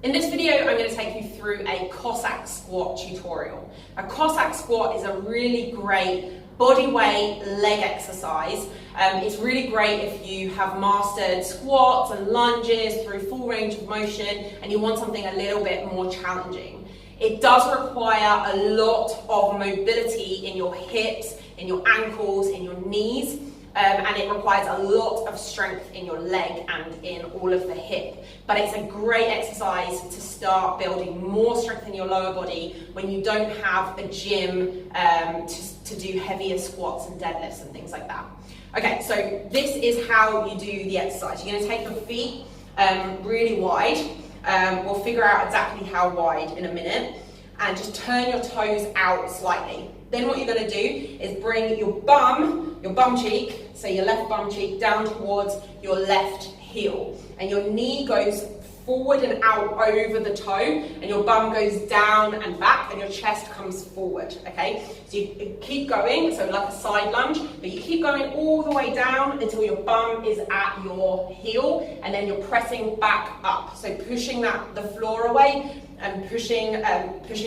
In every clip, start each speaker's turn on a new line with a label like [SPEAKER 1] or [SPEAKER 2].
[SPEAKER 1] In this video, I'm going to take you through a Cossack squat tutorial. A Cossack squat is a really great body weight leg exercise. It's really great if you have mastered squats and lunges through full range of motion and you want something a little bit more challenging. It does require a lot of mobility in your hips, in your ankles, in your knees. And it requires a lot of strength in your leg and in all of the hip. But it's a great exercise to start building more strength in your lower body when you don't have a gym to do heavier squats and deadlifts and things like that. Okay, so this is how you do the exercise. You're going to take your feet really wide. We'll figure out exactly how wide in a minute. And just turn your toes out slightly. Then what you're going to do is bring your bum cheek, so your left bum cheek, down towards your left heel. And your knee goes forward and out over the toe, and your bum goes down and back, and your chest comes forward, okay? So you keep going, so like a side lunge, but you keep going all the way down until your bum is at your heel, and then you're pressing back up. So pushing the floor away, and pushing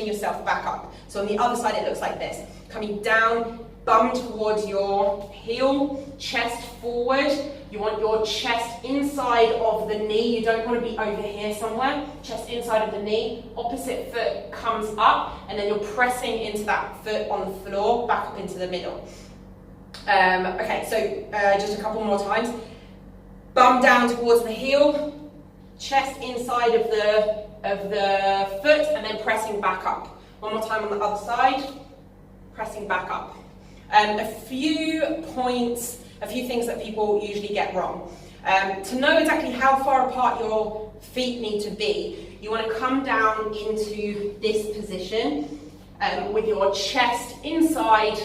[SPEAKER 1] yourself back up. So on the other side, it looks like this. Coming down, bum towards your heel, chest forward. You want your chest inside of the knee. You don't want to be over here somewhere. Chest inside of the knee. Opposite foot comes up, and then you're pressing into that foot on the floor, back up into the middle. Okay, so just a couple more times. Bum down towards the heel, chest inside of the foot, and then pressing back up. One more time on the other side, pressing back up. A few points, a few things that people usually get wrong. To know exactly how far apart your feet need to be, you want to come down into this position with your chest inside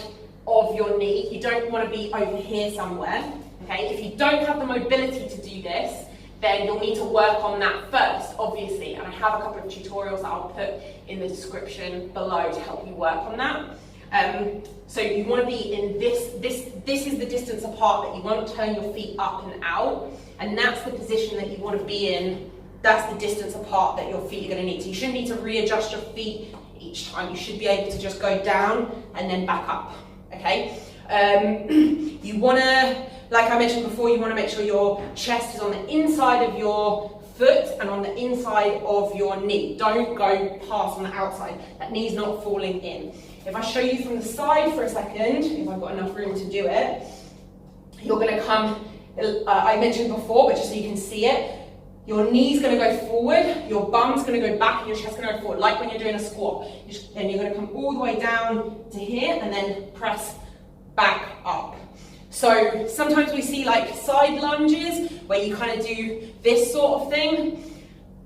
[SPEAKER 1] of your knee. You don't want to be over here somewhere. Okay? If you don't have the mobility to do this, then you'll need to work on that first, obviously. And I have a couple of tutorials that I'll put in the description below to help you work on that. So you want to be in this is the distance apart that you want to turn your feet up and out, and that's the position that you want to be in. That's the distance apart that your feet are going to need. So you shouldn't need to readjust your feet each time. You should be able to just go down and then back up, okay? You want to, like I mentioned before, you want to make sure your chest is on the inside of your foot and on the inside of your knee. Don't go past on the outside. That knee's not falling in. If I show you from the side for a second, if I've got enough room to do it, you're going to come, I mentioned before, but just so you can see it, your knee's going to go forward, your bum's going to go back, and your chest's going to go forward, like when you're doing a squat. Then you're going to come all the way down to here, and then press back up. So sometimes we see like side lunges where you kind of do this sort of thing.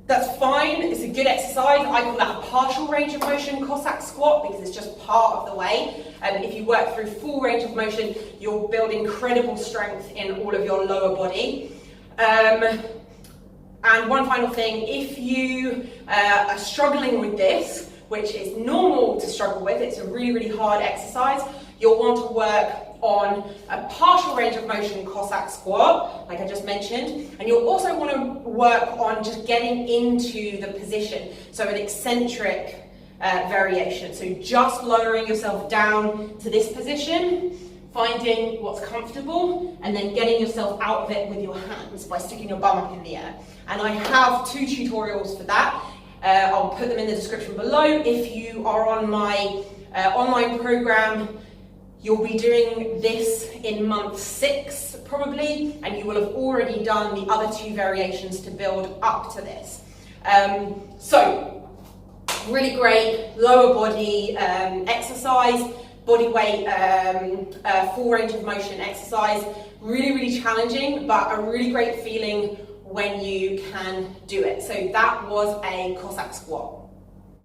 [SPEAKER 1] That's fine, it's a good exercise. I call that a partial range of motion Cossack squat because it's just part of the way. If you work through full range of motion, you'll build incredible strength in all of your lower body. And one final thing, if you are struggling with this, which is normal to struggle with, it's a really, really hard exercise, you'll want to work on a partial range of motion Cossack squat, like I just mentioned, and you'll also want to work on just getting into the position, so an eccentric variation, so just lowering yourself down to this position, finding what's comfortable, and then getting yourself out of it with your hands by sticking your bum up in the air. And I have 2 tutorials for that. I'll put them in the description below. If you are on my online program, you'll be doing this in month 6 probably, and you will have already done the other 2 variations to build up to this. So really great lower body exercise, body weight, full range of motion exercise. Really, really challenging, but a really great feeling when you can do it. So that was a Cossack squat.